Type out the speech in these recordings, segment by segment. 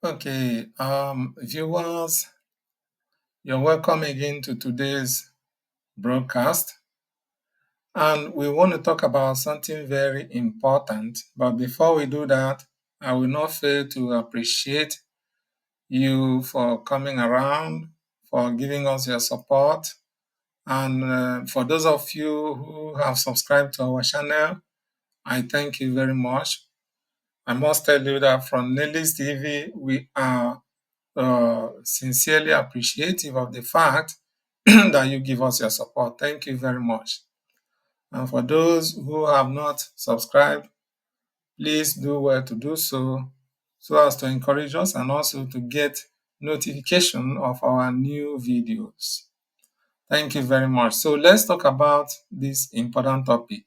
Okay, viewers, you're welcome again to today's broadcast. And we want to talk about something very important. But before we do that, I will not fail to appreciate you for coming around, for giving us your support. And for those of you who have subscribed to our channel, I thank you very much. I must tell you that from Nelly's TV, we are sincerely appreciative of the fact that you give us your support. Thank you very much. And for those who have not subscribed, please do well to do so as to encourage us and also to get notification of our new videos. Thank you very much. So let's talk about this important topic.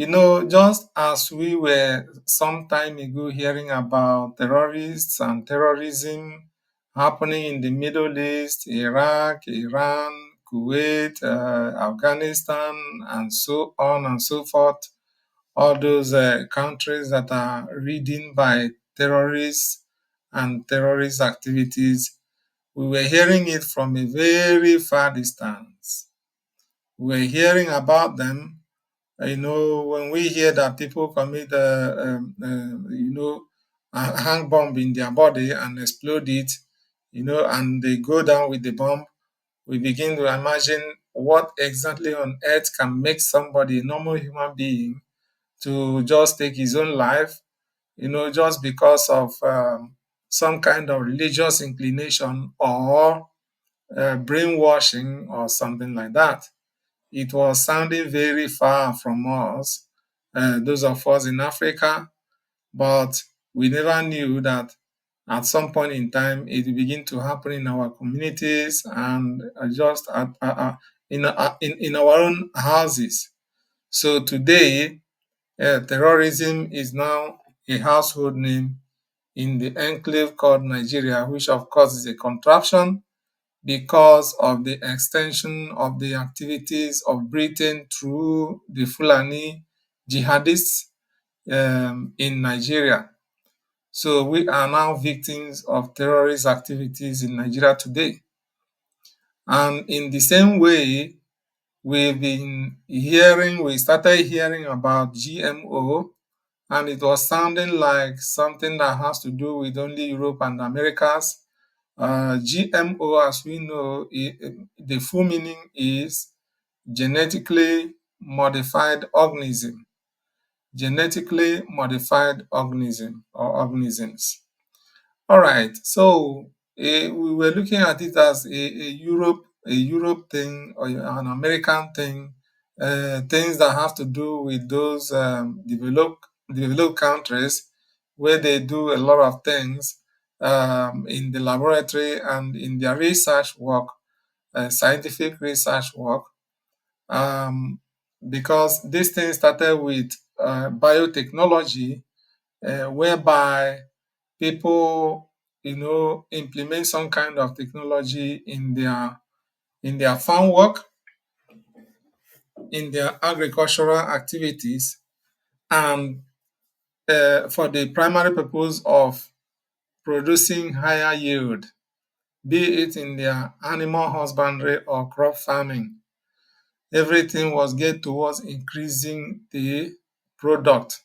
Just as we were some time ago hearing about terrorists and terrorism happening in the Middle East, Iraq, Iran, Kuwait, Afghanistan, and so on and so forth, all those countries that are ridden by terrorists and terrorist activities, we were hearing it from a very far distance. We were hearing about them. When we hear that people commit, a hang bomb in their body and explode it, and they go down with the bomb, we begin to imagine what exactly on earth can make somebody, a normal human being, to just take his own life, just because of some kind of religious inclination or brainwashing or something like that. It was sounding very far from us, those of us in Africa, but we never knew that at some point in time it will begin to happen in our communities and just in our own houses. So today, terrorism is now a household name in the enclave called Nigeria, which of course is a contraption because of the extension of the activities of Britain through the Fulani jihadists in Nigeria. So we are now victims of terrorist activities in Nigeria today. And in the same way, we started hearing about GMO, and it was sounding like something that has to do with only Europe and Americas. GMO, as we know, the full meaning is genetically modified organism. Genetically modified organism or organisms. All right, so we were looking at it as a Europe thing or an American thing, things that have to do with those developed countries where they do a lot of things in the laboratory and in their research work, scientific research work, because this thing started with biotechnology, whereby people, implement some kind of technology in their farm work, in their agricultural activities, and for the primary purpose of producing higher yield, be it in their animal husbandry or crop farming. Everything was geared towards increasing the product,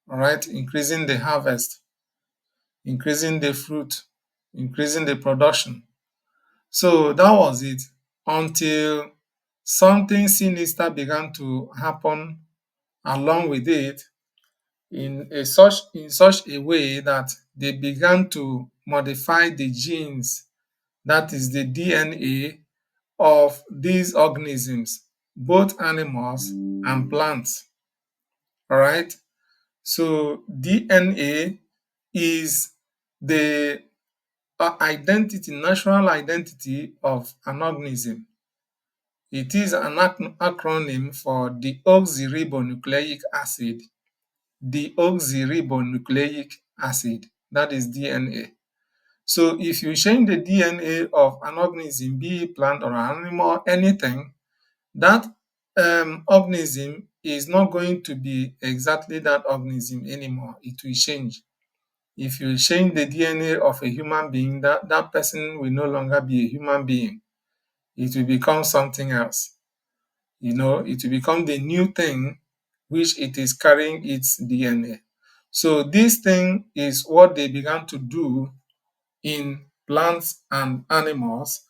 all right, increasing the harvest, increasing the fruit, increasing the production. So that was it until something sinister began to happen along with it in such a way that they began to modify the genes, that is the DNA of these organisms, both animals and plants. All right. So DNA is the natural identity of an organism. It is an acronym for deoxyribonucleic acid. Deoxyribonucleic acid, that is DNA. So if you change the DNA of an organism, be it plant or animal, anything, that organism is not going to be exactly that organism anymore. It will change. If you change the DNA of a human being, that person will no longer be a human being. It will become something else. It will become the new thing which it is carrying its DNA. So this thing is what they began to do in plants and animals,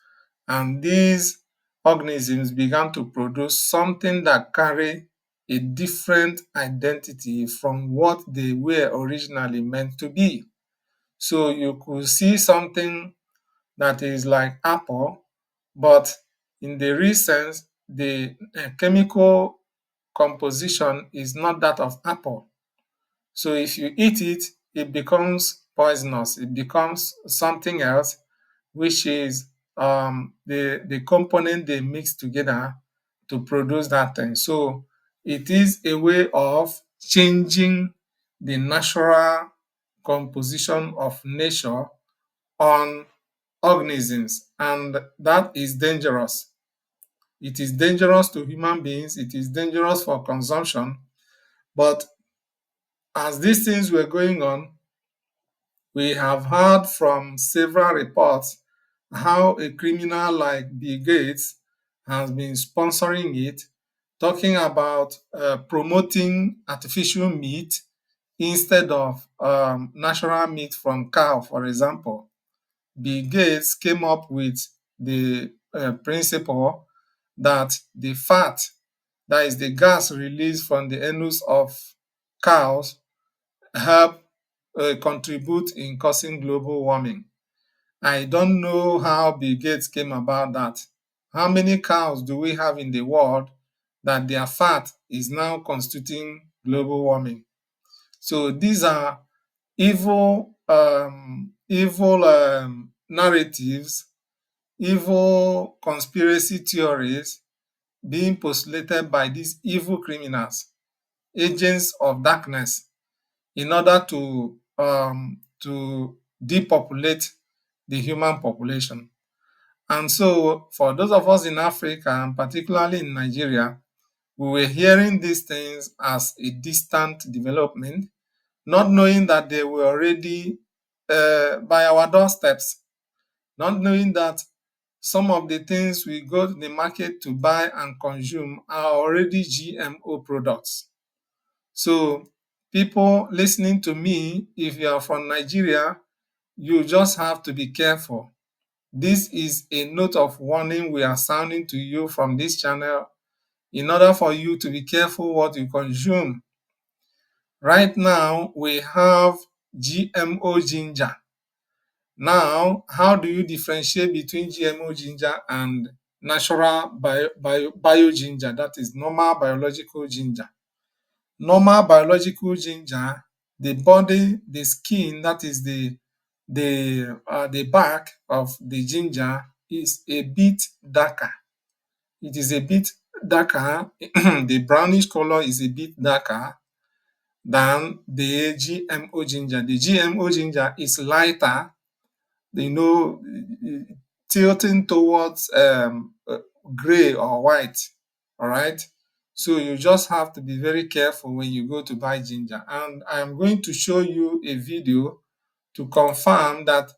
and these organisms began to produce something that carry a different identity from what they were originally meant to be. So you could see something that is like apple, but in the real sense, the chemical composition is not that of apple. So if you eat it, it becomes poisonous. It becomes something else, which is the component they mix together to produce that thing. So it is a way of changing the natural composition of nature on organisms, and that is dangerous. It is dangerous to human beings, it is dangerous for consumption. But as these things were going on, we have heard from several reports how a criminal like Bill Gates has been sponsoring it, talking about promoting artificial meat instead of natural meat from cow, for example. Bill Gates came up with the principle that the fat, that is the gas released from the anus of cows, help contribute in causing global warming. I don't know how Bill Gates came about that. How many cows do we have in the world that their fat is now constituting global warming? So these are evil narratives, evil conspiracy theories being postulated by these evil criminals, agents of darkness, in order to depopulate the human population. And so, for those of us in Africa, and particularly in Nigeria, we were hearing these things as a distant development, not knowing that they were already by our doorsteps, not knowing that some of the things we go to the market to buy and consume are already GMO products. So, people listening to me, if you are from Nigeria, you just have to be careful. This is a note of warning we are sounding to you from this channel in order for you to be careful what you consume. Right now, we have GMO ginger. Now, how do you differentiate between GMO ginger and natural bio ginger? That is normal biological ginger. Normal biological ginger, the body, the skin, that is the bark of the ginger is a bit darker. It is a bit darker. The brownish color is a bit darker than the GMO ginger. The GMO ginger is lighter, you know, tilting towards gray or white. All right. So you just have to be very careful when you go to buy ginger. And I'm going to show you a video to confirm that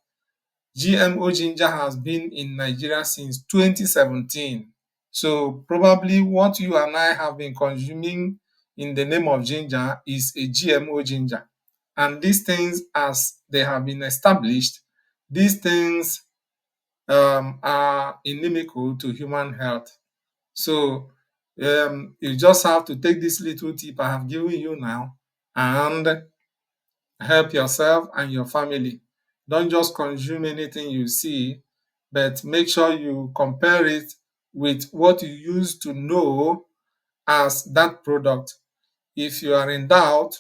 GMO ginger has been in Nigeria since 2017. So probably what you and I have been consuming in the name of ginger is a GMO ginger. And these things, as they have been established, these things are inimical to human health. So you just have to take this little tip I have given you now and help yourself and your family. Don't just consume anything you see, but make sure you compare it with what you used to know as that product. If you are in doubt,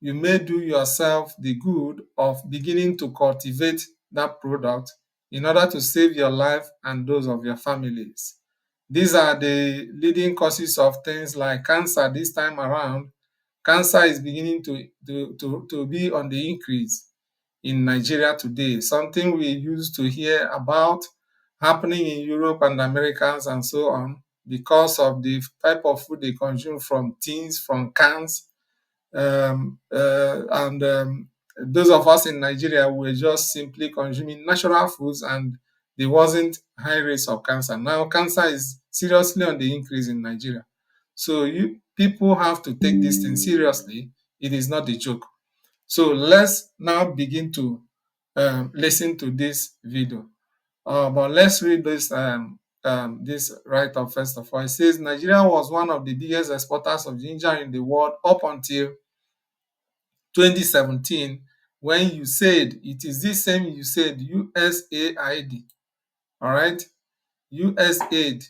you may do yourself the good of beginning to cultivate that product in order to save your life and those of your families. These are the leading causes of things like cancer this time around. Cancer is beginning to be on the increase in Nigeria today, something we used to hear about happening in Europe and Americans and so on because of the type of food they consume from tins, from cans, and those of us in Nigeria were just simply consuming natural foods, and there wasn't high rates of cancer. Now cancer is seriously on the increase in Nigeria. So you people have to take this thing seriously. It is not a joke. So let's now begin to listen to this video. But let's read this write-up first of all. It says Nigeria was one of the biggest exporters of ginger in the world up until 2017, when you said it is this same you said USAID, all right, USAID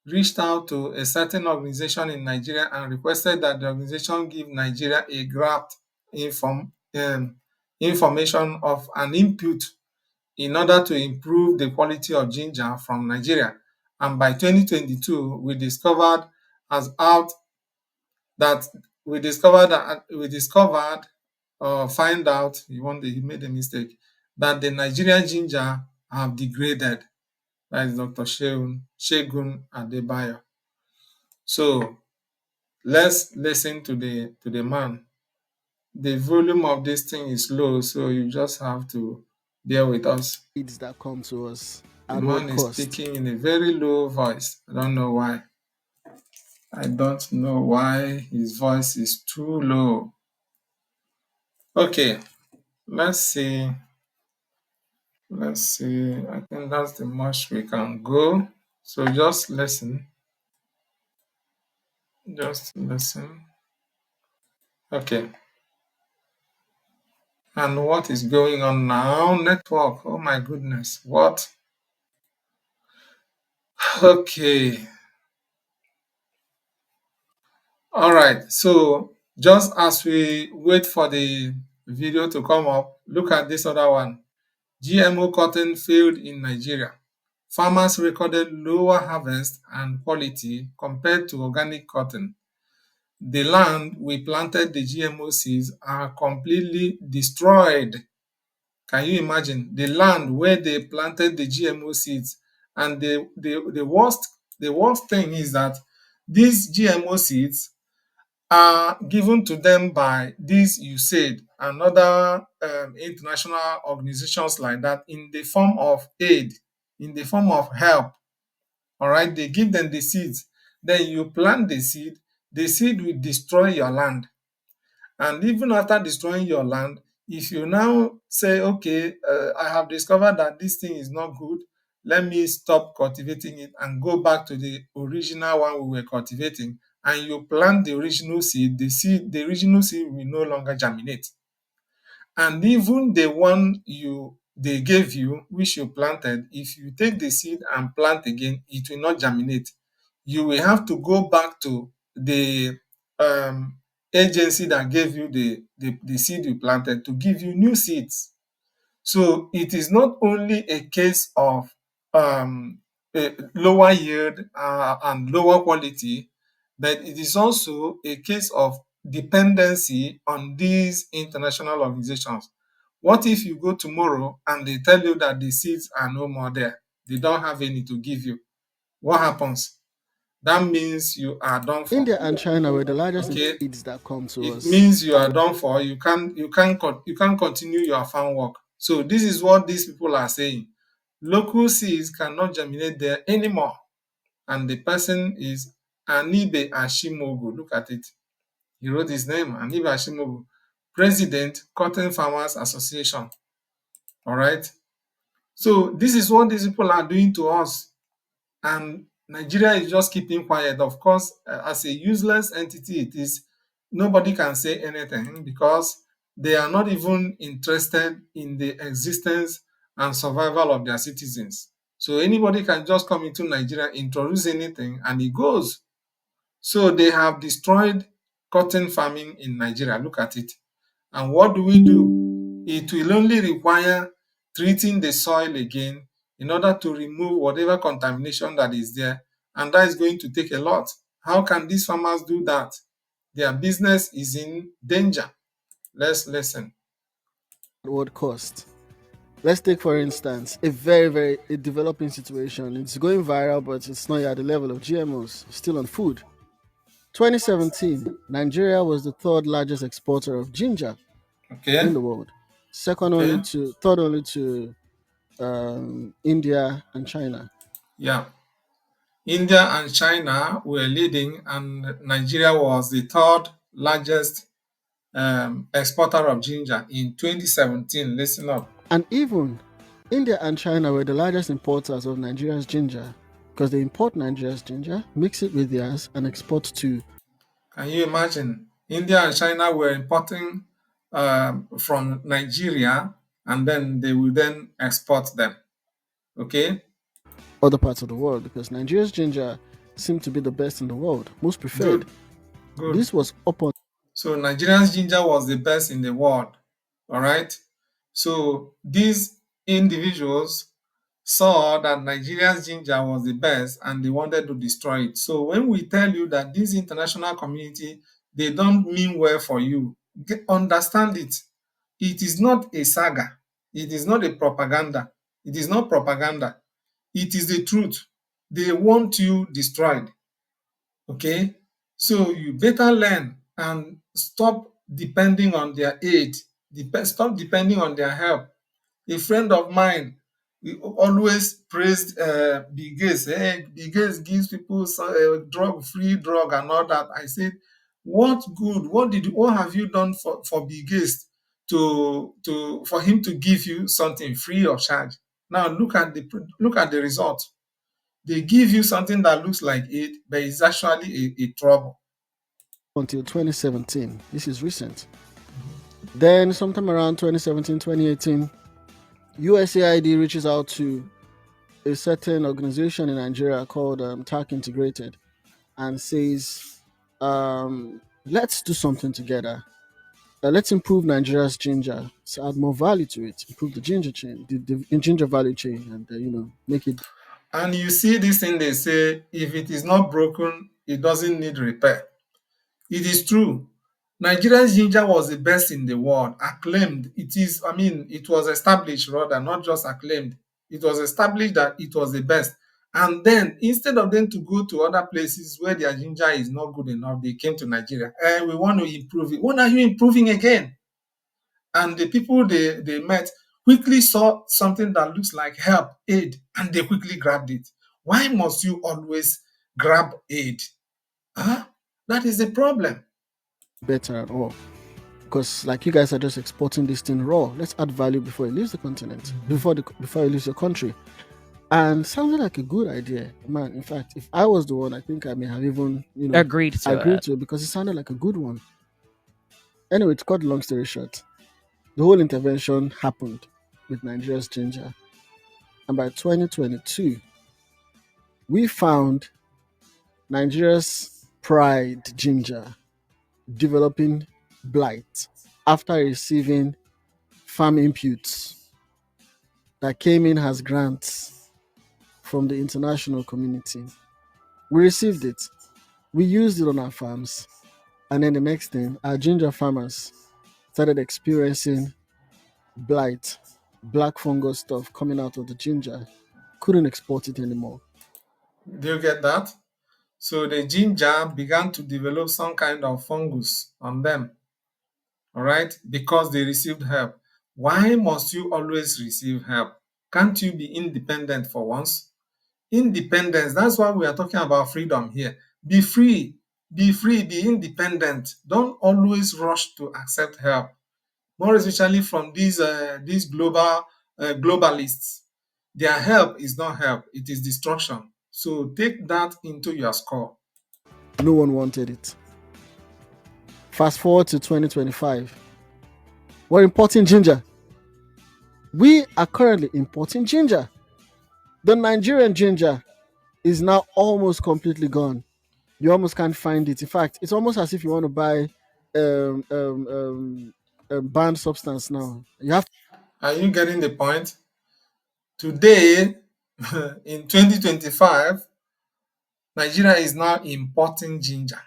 reached out to a certain organization in Nigeria and requested that the organization give Nigeria a graft information of an input in order to improve the quality of ginger from Nigeria. And by 2022, we discovered as out that we discovered find out he made a mistake that the Nigerian ginger have degraded. That is Dr. Shegun Adebayo. So let's listen to the man. The volume of this thing is low, so you just have to bear with us. Needs that come to us The at man what is cost? speaking in a very low voice. I don't know why. I don't know why his voice is too low. Okay, let's see. Let's see. I think that's the most we can go. So just listen. Just listen. Okay. And what is going on now? Network. Oh my goodness. What? Okay. All right. So just as we wait for the video to come up, look at this other one. GMO cotton failed in Nigeria. Farmers recorded lower harvest and quality compared to organic cotton. The land we planted the GMO seeds are completely destroyed. Can you imagine the land where they planted the GMO seeds? And the worst thing is that these GMO seeds are given to them by these USAID and other international organizations like that in the form of aid, in the form of help. All right, they give them the seeds. Then you plant the seed will destroy your land. And even after destroying your land, if you now say, okay, I have discovered that this thing is not good, let me stop cultivating it and go back to the original one we were cultivating, and you plant the original seed will no longer germinate. And even the one they gave you, which you planted, if you take the seed and plant again, it will not germinate. You will have to go back to the um, agency that gave you the seed you planted to give you new seeds. So it is not only a case of a lower yield and lower quality, but it is also a case of dependency on these international organizations. What if you go tomorrow and they tell you that the seeds are no more there? They don't have any to give you. What happens? That means you are done for. India and China were the largest Okay, needs that come to it us means you at are done for. You can't continue your farm work. So this is what these people are saying. Local seeds cannot germinate there anymore. And the person is Anibe Ashimogu. Look at it. He wrote his name, Anibe Ashimogu, President, Cotton Farmers Association. All right. So this is what these people are doing to us. And Nigeria is just keeping quiet. Of course, as a useless entity, it is nobody can say anything because they are not even interested in the existence and survival of their citizens. So anybody can just come into Nigeria, introduce anything, and it goes. So they have destroyed cotton farming in Nigeria. Look at it. And what do we do? It will only require treating the soil again in order to remove whatever contamination that is there. And that is going to take a lot. How can these farmers do that? Their business is in danger. Let's listen. what cost? Let's take, for instance, a very developing situation. It's going viral, but it's not yet at the level of GMOs, still on food. 2017, Nigeria was the third largest exporter of ginger. Okay. in the world. Second only Okay. to, third only to India and China. Yeah. India and China were leading, and Nigeria was the third largest exporter of ginger in 2017. Listen up. And even India and China were the largest importers of Nigeria's ginger because they import Nigeria's ginger, mix it with theirs, and export to Can you imagine? India and China were importing from Nigeria, and then they will then export them. Okay. other parts of the world because Nigeria's ginger seemed to be the best in the world, most preferred. Good. Good. This was up on So Nigerian's ginger was the best in the world. All right. So these individuals saw that Nigeria's ginger was the best and they wanted to destroy it. So when we tell you that this international community, they don't mean well for you, understand it. It is not a saga. It is not a propaganda. It is not propaganda. It is the truth. They want you destroyed. Okay? So you better learn and stop depending on their aid. Stop depending on their help. A friend of mine, he always praised Bill Gates. Hey, Bill Gates gives people drug, free drug, and all that. I said, what good? What have you done for Bill Gates to for him to give you something free of charge? Now look at the result. They give you something that looks like it, but it's actually a trouble. until 2017. This is recent. Then, sometime around 2017, 2018, USAID reaches out to a certain organization in Nigeria called TAC Integrated and says, let's do something together. Let's improve Nigeria's ginger, so add more value to it, improve the ginger chain, the ginger value chain, and make it And you see this thing they say, if it is not broken, it doesn't need repair. It is true. Nigerian ginger was the best in the world, acclaimed. It is, I mean, it was established rather, not just acclaimed. It was established that it was the best. And then instead of them to go to other places where their ginger is not good enough, they came to Nigeria. And we want to improve it. When are you improving again? And the people they met quickly saw something that looks like help, aid, and they quickly grabbed it. Why must you always grab aid? Huh? That is the problem. better at all. Because like you guys are just exporting this thing raw. Let's add value before it leaves the continent, before it leaves your country. And sounded like a good idea, man. In fact, if I was the one, I think I may have even Agreed to agreed it. to it because it sounded like a good one. Anyway, to cut the long story short, the whole intervention happened with Nigeria's ginger, and by 2022, we found Nigeria's pride ginger developing blight after receiving farm inputs that came in as grants from the international community. We received it, we used it on our farms, and then the next thing, our ginger farmers started experiencing blight, black fungus stuff coming out of the ginger. Couldn't export it anymore. Do you get that? So the ginger began to develop some kind of fungus on them, all right, because they received help. Why must you always receive help? Can't you be independent for once? Independence, that's why we are talking about freedom here. Be free, be independent. Don't always rush to accept help, more especially from these globalists. Their help is not help, it is destruction. So take that into your score. No one wanted it. Fast forward to 2025. We're importing ginger. We are currently importing ginger. The Nigerian ginger is now almost completely gone. You almost can't find it. In fact, it's almost as if you want to buy a banned substance now. You have Are you getting the point? Today, in 2025, Nigeria is now importing ginger.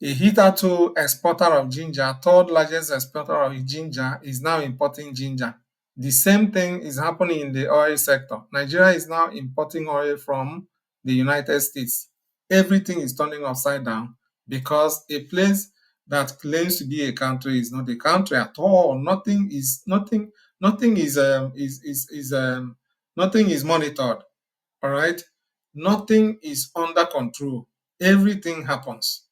A hitherto exporter of ginger, third largest exporter of ginger, is now importing ginger. The same thing is happening in the oil sector. Nigeria is now importing oil from the United States. Everything is turning upside down because a place that claims to be a country is not a country at all. Nothing nothing is monitored. All right, nothing is under control. Everything happens.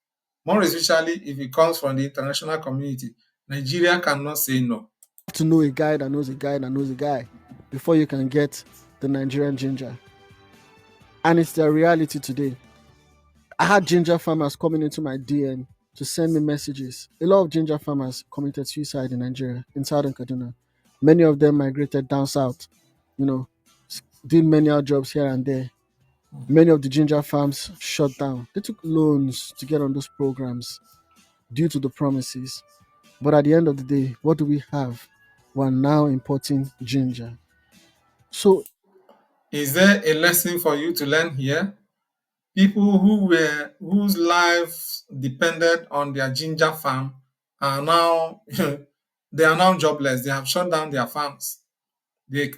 More especially if it comes from the international community, Nigeria cannot say no. To know a guy that knows a guy that knows a guy before you can get the Nigerian ginger. And it's the reality today. I had ginger farmers coming into my DM to send me messages. A lot of ginger farmers committed suicide in Nigeria, in southern Kaduna. Many of them migrated down south, you know, did many odd jobs here and there. Many of the ginger farms shut down. They took loans to get on those programs due to the promises. But at the end of the day, what do we have? We're now importing ginger. So Is there a lesson for you to learn here? People whose lives depended on their ginger farm are now they are now jobless. They have shut down their farms. They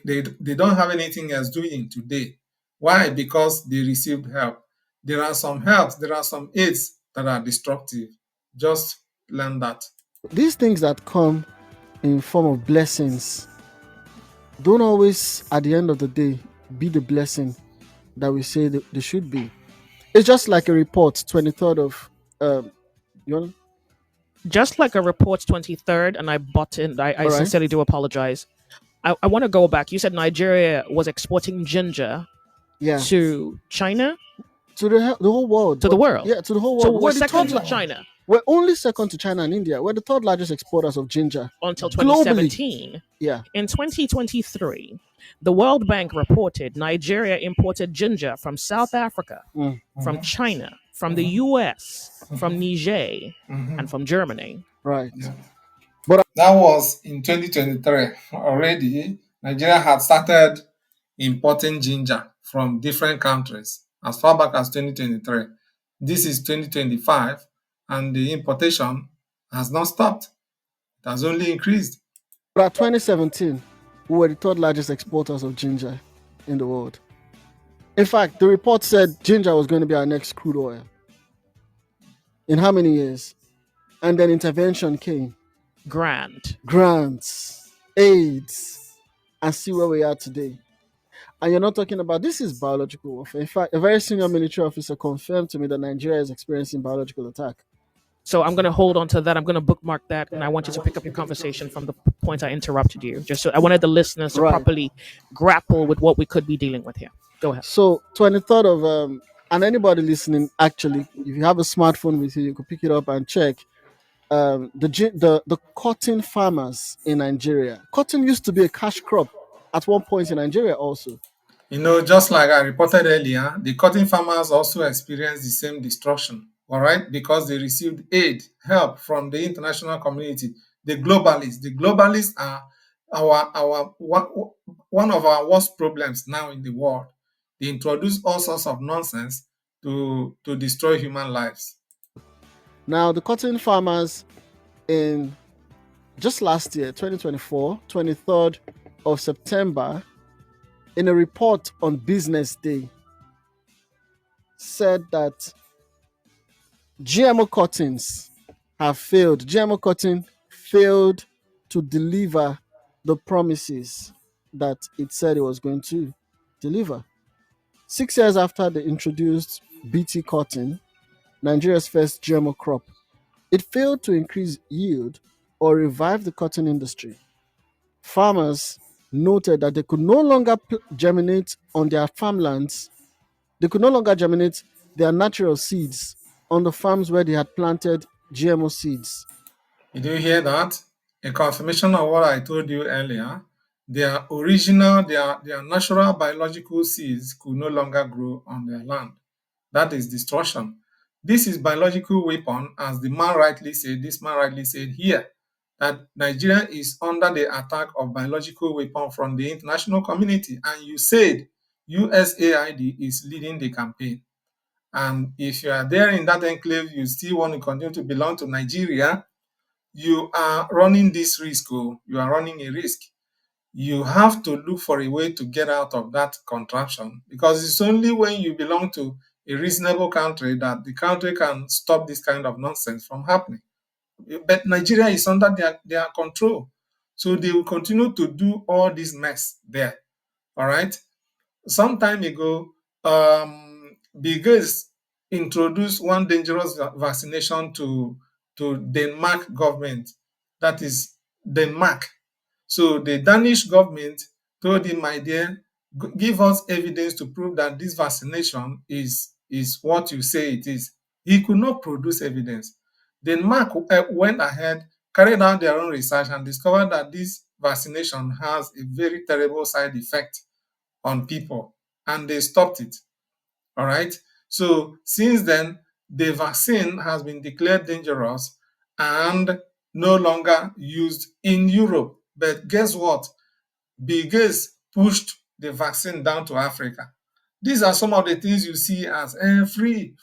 don't have anything else doing today. Why? Because they received help. There are some helps, there are some aids that are destructive. Just learn that. these things that come in form of blessings don't always, at the end of the day, be the blessing that we say that they should be. It's just like a report, 23rd of you want Just like a report 23rd, and I bought in. I all right. sincerely do apologize. I want to go back. You said Nigeria was exporting ginger Yeah. to China, To the whole world. to the world. Yeah, to the whole So world. we're the second third to China We're only second to China and India. We're the third largest exporters of ginger until globally. 2017. Yeah. In 2023, the World Bank reported Nigeria imported ginger from South Africa, Mm. from China, from the US, from Niger, and from Germany. Right. Yeah. That was in 2023. Already, Nigeria had started importing ginger from different countries as far back as 2023. This is 2025, and the importation has not stopped. It has only increased. But at 2017, we were the third largest exporters of ginger in the world. In fact, the report said ginger was going to be our next crude oil. In how many years? And then intervention came. Grants, aids, and see where we are today. And you're not talking about this is biological warfare. In fact, a very senior military officer confirmed to me that Nigeria is experiencing biological attack. So I'm going to hold on to that. I'm going to bookmark that, and I want you to pick up your conversation from the point I interrupted you. Just so I wanted the listeners to Right. properly grapple with what we could be dealing with here. Go ahead. So 23rd of and anybody listening, actually, if you have a smartphone with you, you could pick it up and check the cotton farmers in Nigeria. Cotton used to be a cash crop at one point in Nigeria also. You know, just like I reported earlier, the cotton farmers also experienced the same destruction, all right, because they received aid, help from the international community, the globalists. The globalists are our one of our worst problems now in the world. They introduce all sorts of nonsense to destroy human lives. Now, the cotton farmers in just last year, 2024, 23rd of September, in a report on Business Day, said that GMO cottons have failed. GMO cotton failed to deliver the promises that it said it was going to deliver. 6 years after they introduced BT cotton, Nigeria's first GMO crop, it failed to increase yield or revive the cotton industry. Farmers noted that they could no longer germinate on their farmlands. They could no longer germinate their natural seeds on the farms where they had planted GMO seeds. Did you hear that? A confirmation of what I told you earlier. Their original, their natural biological seeds could no longer grow on their land. That is destruction. This is biological weapon, as the man rightly said, this man rightly said here, that Nigeria is under the attack of biological weapon from the international community. And you said USAID is leading the campaign. And if you are there in that enclave, you still want to continue to belong to Nigeria, you are running this risk. Oh, you are running a risk. You have to look for a way to get out of that contraption, because it's only when you belong to a reasonable country that the country can stop this kind of nonsense from happening. but Nigeria is under their control. So they will continue to do all this mess there. All right. Some time ago, Bill Gates introduced one dangerous vaccination to Denmark government. That is Denmark. So the Danish government told him, my dear, give us evidence to prove that this vaccination is what you say it is. He could not produce evidence. Denmark went ahead, carried out their own research, and discovered that this vaccination has a very terrible side effect on people, and they stopped it. All right. So since then, the vaccine has been declared dangerous and no longer used in Europe. But guess what? Bill Gates pushed the vaccine down to Africa. These are some of the things you see as free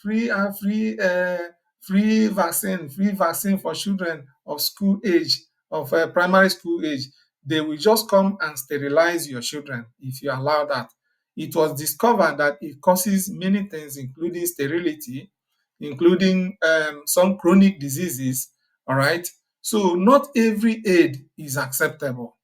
vaccine for children of school age, of primary school age. They will just come and sterilize your children if you allow that. It was discovered that it causes many things, including sterility, including some chronic diseases. All right. So not every aid is acceptable.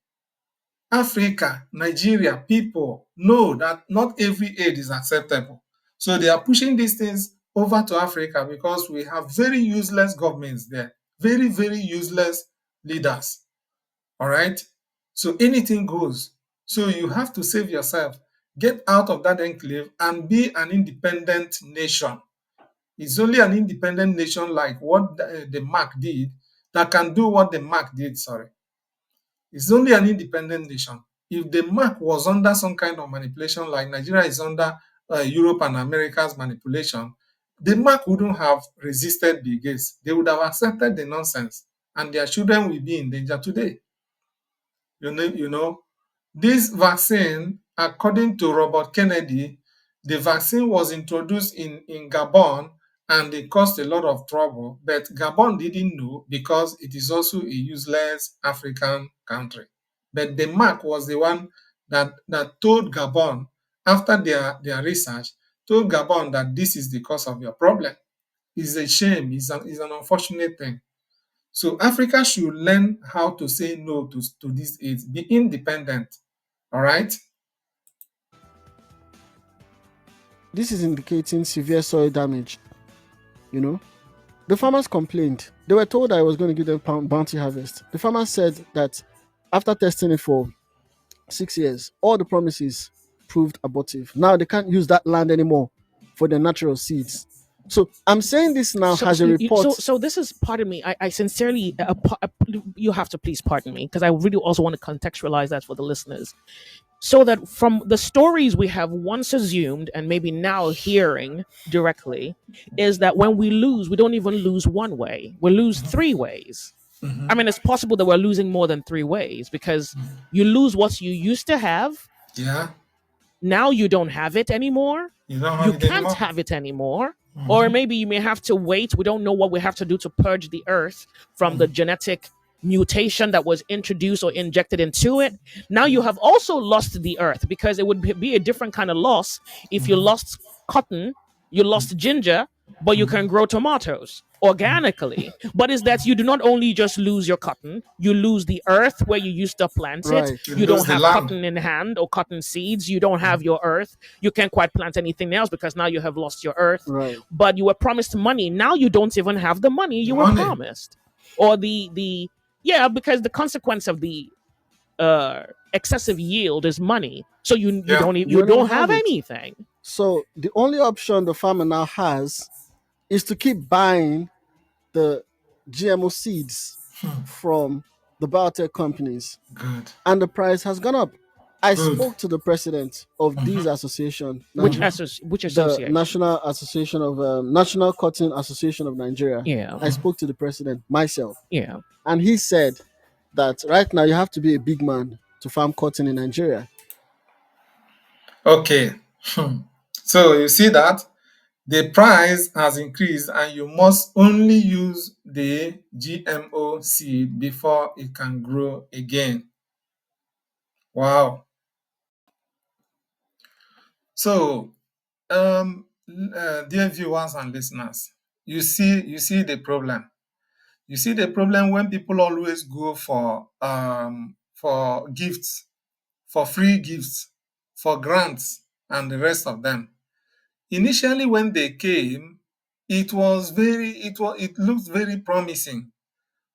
Africa, Nigeria, people know that not every aid is acceptable. So they are pushing these things over to Africa because we have very useless governments there, very, very useless leaders. All right. So anything goes. So you have to save yourself, get out of that enclave and be an independent nation. It's only an independent nation like what the MAC did that can do what the MAC did. Sorry. It's only an independent nation. If the mark was under some kind of manipulation, like Nigeria is under Europe and America's manipulation, the mark wouldn't have resisted Bill Gates. They would have accepted the nonsense, and their children will be in danger today. This vaccine, according to Robert Kennedy, the vaccine was introduced in Gabon and it caused a lot of trouble. But Gabon didn't know because it is also a useless African country. But Denmark was the one that told Gabon, after their research, told Gabon that this is the cause of your problem. It's a shame, it's an unfortunate thing. So Africa should learn how to say no to these aids, be independent. All right. This is indicating severe soil damage. The farmers complained. They were told I was going to give them bounty harvest. The farmers said that after testing it for 6 years, all the promises proved abortive. Now they can't use that land anymore for their natural seeds. So I'm saying this now has a report. So this is, pardon me, I sincerely, you have to please pardon me, because I really also want to contextualize that for the listeners. So that from the stories we have once assumed and maybe now hearing directly is that when we lose, we don't even lose one way, we lose three ways. I mean, it's possible that we're losing more than three ways, because you lose what you used to have. Yeah. Now you don't have it anymore. You don't have You it can't anymore. have it anymore. Or maybe you may have to wait. We don't know what we have to do to purge the earth from the genetic mutation that was introduced or injected into it. Now you have also lost the earth, because it would be a different kind of loss if you lost cotton, you lost ginger, but you can grow tomatoes organically. But is that you do not only just lose your cotton, you lose the earth where you used to plant it. Right. You You lose don't the have land. cotton in hand or cotton seeds. You don't have your earth. You can't quite plant anything else because now you have lost your earth. Right. But you were promised money. Now you don't even have the money you were money. promised. Or the yeah, because the consequence of the excessive yield is money. So you Yeah. don't You don't have have it. anything. So the only option the farmer now has is to keep buying the GMO seeds from the biotech companies, Good. and the price has gone up. I Good. spoke to the president of these association, Which the association? National Association of National Cotton Association of Nigeria. Yeah. I spoke to the president myself, Yeah. and he said that right now you have to be a big man to farm cotton in Nigeria. Okay. So you see that the price has increased and you must only use the GMO seed before it can grow again. Wow. So, dear viewers and listeners, you see the problem. You see the problem when people always go for gifts, for free gifts, for grants, and the rest of them. Initially, when they came, it looked very promising.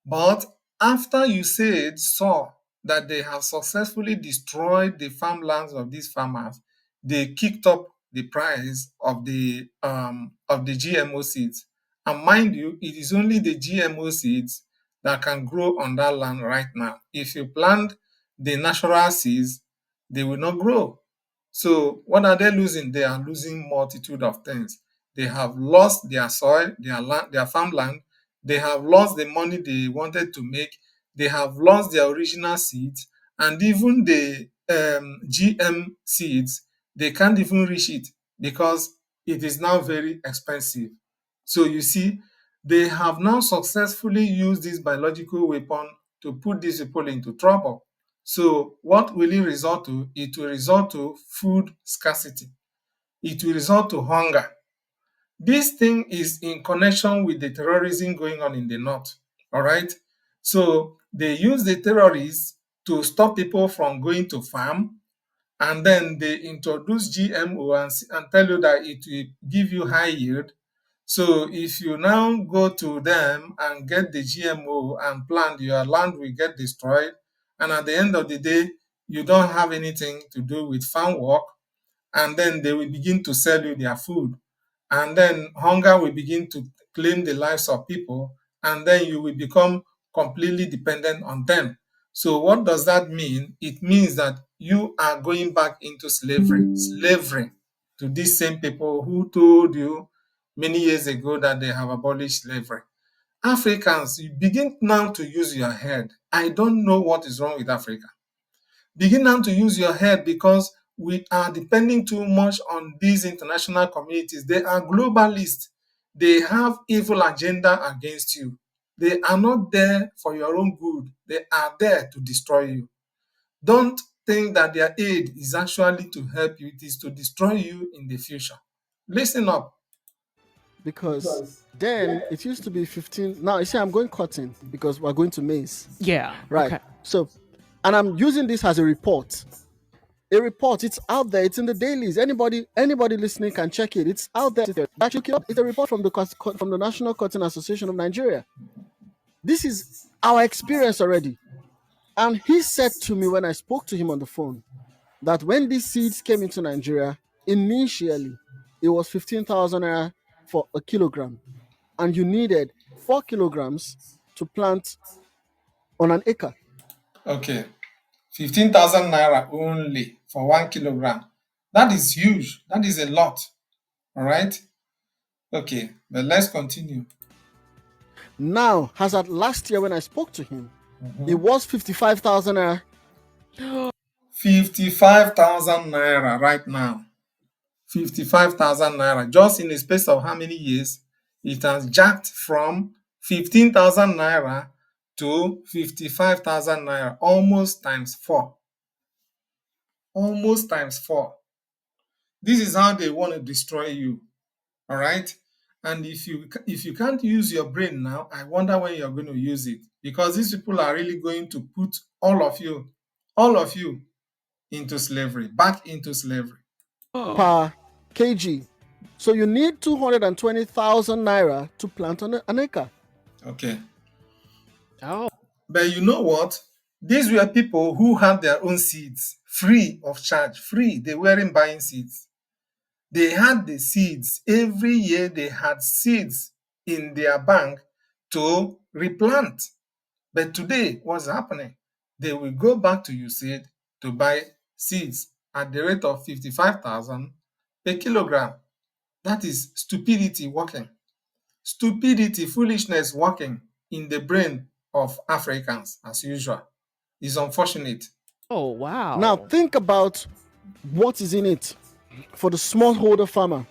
But after USAID saw that they have successfully destroyed the farmlands of these farmers, they kicked up the price of the GMO seeds. And mind you, it is only the GMO seeds that can grow on that land right now. If you plant the natural seeds, they will not grow. So what are they losing? They are losing multitude of things. They have lost their soil, their land, their farmland. They have lost the money they wanted to make. They have lost their original seeds, and even the GM seeds, they can't even reach it because it is now very expensive. So you see, they have now successfully used this biological weapon to put these people into trouble. So what will it result to? It will result to food scarcity. It will result to hunger. This thing is in connection with the terrorism going on in the north. All right. So they use the terrorists to stop people from going to farm, and then they introduce GMO and tell you that it will give you high yield. So if you now go to them and get the GMO and plant, your land will get destroyed. And at the end of the day, you don't have anything to do with farm work. And then they will begin to sell you their food. And then hunger will begin to claim the lives of people. And then you will become completely dependent on them. So what does that mean? It means that you are going back into slavery to these same people who told you many years ago that they have abolished slavery. Africans, you begin now to use your head. I don't know what is wrong with Africa. Begin now to use your head, because we are depending too much on these international communities. They are globalists. They have evil agenda against you. They are not there for your own good. They are there to destroy you. Don't think that their aid is actually to help you. It is to destroy you in the future. Listen up. Because then it used to be 15. Now you see, I'm going cotton because we're going to maize. Yeah. Right. Okay. So, and I'm using this as a report. A report. It's out there. It's in the dailies. Anybody listening can check it. It's out there. It's a report from the National Cotton Association of Nigeria. This is our experience already. And he said to me when I spoke to him on the phone that when these seeds came into Nigeria, initially it was 15,000 naira for a kilogram, and you needed 4 kilograms to plant on an acre. Okay. 15,000 naira only for 1 kilogram. That is huge. That is a lot. All right. Okay. But let's continue. Now, as at last year when I spoke to him, it was 55,000 naira. 55,000 naira right now. 55,000 naira. Just in the space of how many years? It has jacked from 15,000 naira to 55,000 naira, almost times 4. Almost times 4. This is how they want to destroy you. All right. And if you can't use your brain now, I wonder when you're going to use it, because these people are really going to put all of you into slavery, back into slavery. Per kg. So you need 220,000 naira to plant on an acre. Okay. Oh. But you know what? These were people who had their own seeds free of charge, free. They weren't buying seeds. They had the seeds. Every year they had seeds in their bank to replant. But today, what's happening? They will go back to USAID to buy seeds at the rate of 55,000 per kilogram. That is stupidity working. Stupidity, foolishness working in the brain of Africans as usual. It's unfortunate. Oh, wow. Now think about what is in it for the smallholder farmer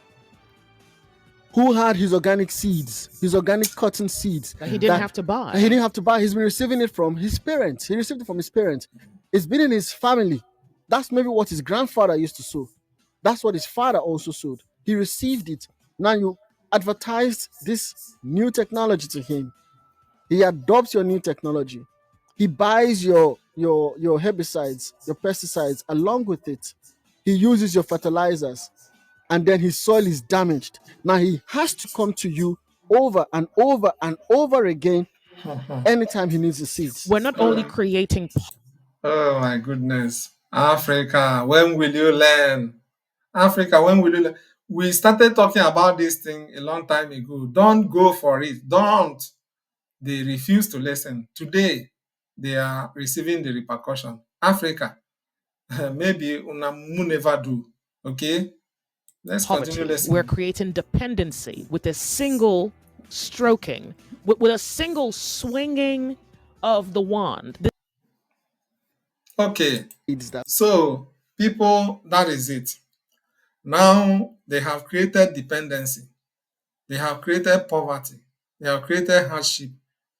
who had his organic seeds, his organic cotton seeds. That he didn't have to buy. He didn't have to buy. He's been receiving it from his parents. He received it from his parents. It's been in his family. That's maybe what his grandfather used to sow. That's what his father also sowed. He received it. Now you advertised this new technology to him. He adopts your new technology. He buys your herbicides, your pesticides along with it. He uses your fertilizers, and then his soil is damaged. Now he has to come to you over and over and over again anytime he needs the seeds. We're not only creating Oh my goodness. Africa, when will you learn? Africa, when will you learn? We started talking about this thing a long time ago. Don't go for it. Don't. They refuse to listen. Today, they are receiving the repercussion. Africa, maybe una never do. Okay? Let's continue poverty. We're listening. creating dependency with a single stroking, with a single swinging of the wand. Okay. It's that So, people, that is it. Now they have created dependency. They have created poverty. They have created hardship.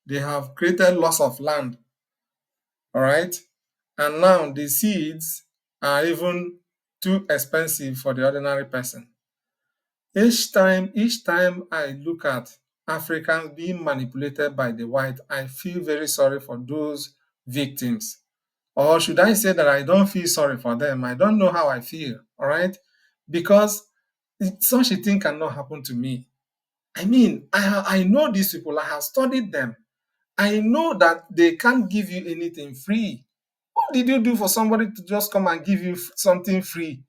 They have created loss of land. All right. And now the seeds are even too expensive for the ordinary person. Each time I look at Africans being manipulated by the white, I feel very sorry for those victims. Or should I say that I don't feel sorry for them? I don't know how I feel. All right. Because such a thing cannot happen to me. I mean, I know these people, I have studied them. I know that they can't give you anything free. What did you do for somebody to just come and give you something free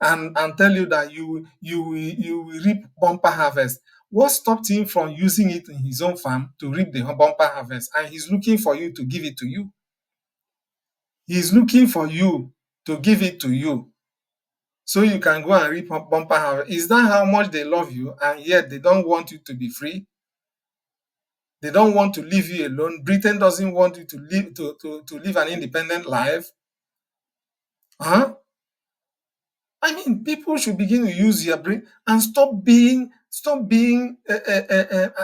and tell you that you will reap bumper harvest? What stopped him from using it in his own farm to reap the bumper harvest? And he's looking for you to give it to you. He's looking for you to give it to you so you can go and reap bumper harvest. Is that how much they love you? And yet they don't want you to be free? They don't want to leave you alone. Britain doesn't want you to live an independent life. Huh? I mean, people should begin to use their brain and stop being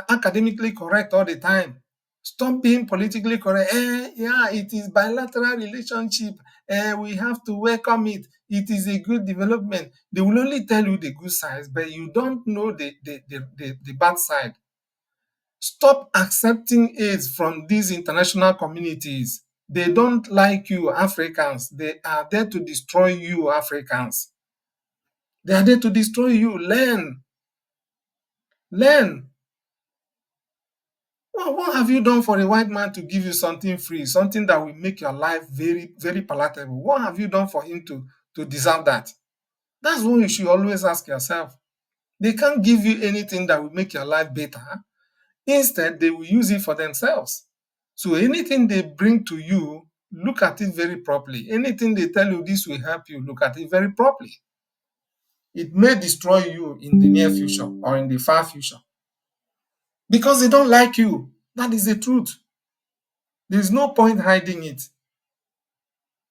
academically correct all the time. Stop being politically correct. Yeah, it is bilateral relationship. We have to welcome it. It is a good development. They will only tell you the good sides, but you don't know the bad side. Stop accepting aid from these international communities. They don't like you, Africans. They are there to destroy you, Africans. They are there to destroy you. Learn. Learn. What have you done for a white man to give you something free, something that will make your life very, very palatable? What have you done for him to deserve that? That's what you should always ask yourself. They can't give you anything that will make your life better. Instead, they will use it for themselves. So anything they bring to you, look at it very properly. Anything they tell you this will help you, look at it very properly. It may destroy you in the near future or in the far future because they don't like you. That is the truth. There is no point hiding it.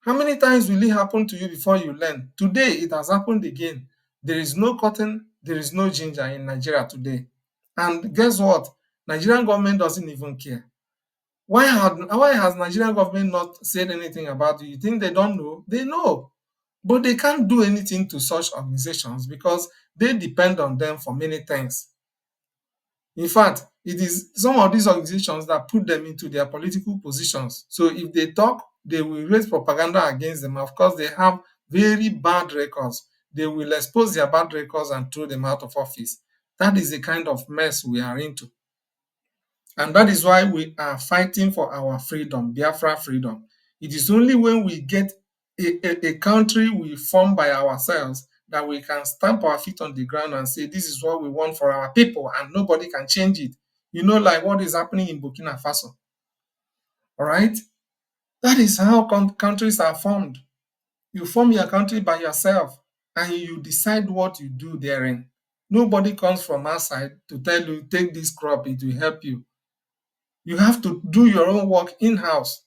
How many times will it happen to you before you learn? Today, it has happened again. There is no cotton, there is no ginger in Nigeria today. And guess what? Nigerian government doesn't even care. Why has Nigerian government not said anything about it? You think they don't know? They know. But they can't do anything to such organizations because they depend on them for many things. In fact, it is some of these organizations that put them into their political positions. So if they talk, they will raise propaganda against them. Of course, they have very bad records. They will expose their bad records and throw them out of office. That is the kind of mess we are into. And that is why we are fighting for our freedom, Biafra freedom. It is only when we get a country we form by ourselves that we can stamp our feet on the ground and say, this is what we want for our people, and nobody can change it. You know, like what is happening in Burkina Faso. All right? That is how countries are formed. You form your country by yourself and you decide what you do therein. Nobody comes from outside to tell you, take this crop, it will help you. You have to do your own work in-house.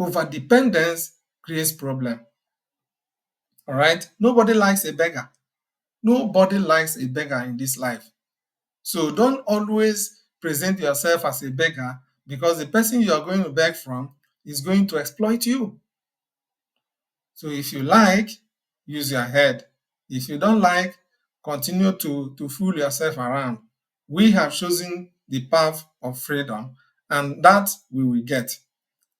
Overdependence creates problem. All right? Nobody likes a beggar. Nobody likes a beggar in this life. So don't always present yourself as a beggar because the person you are going to beg from is going to exploit you. So if you like, use your head. If you don't like, continue to fool yourself around. We have chosen the path of freedom, and that we will get.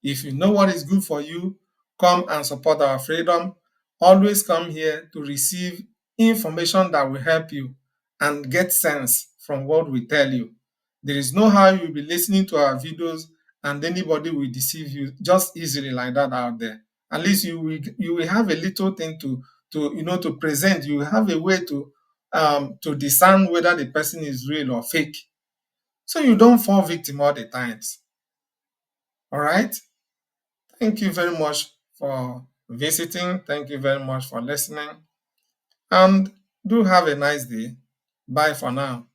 If you know what is good for you, come and support our freedom. Always come here to receive information that will help you and get sense from what we tell you. There is no how you'll be listening to our videos and anybody will deceive you just easily like that out there. At least you will have a little thing to present. You will have a way to discern whether the person is real or fake. So you don't fall victim all the times. All right? Thank you very much for visiting. Thank you very much for listening. And do have a nice day. Bye for now.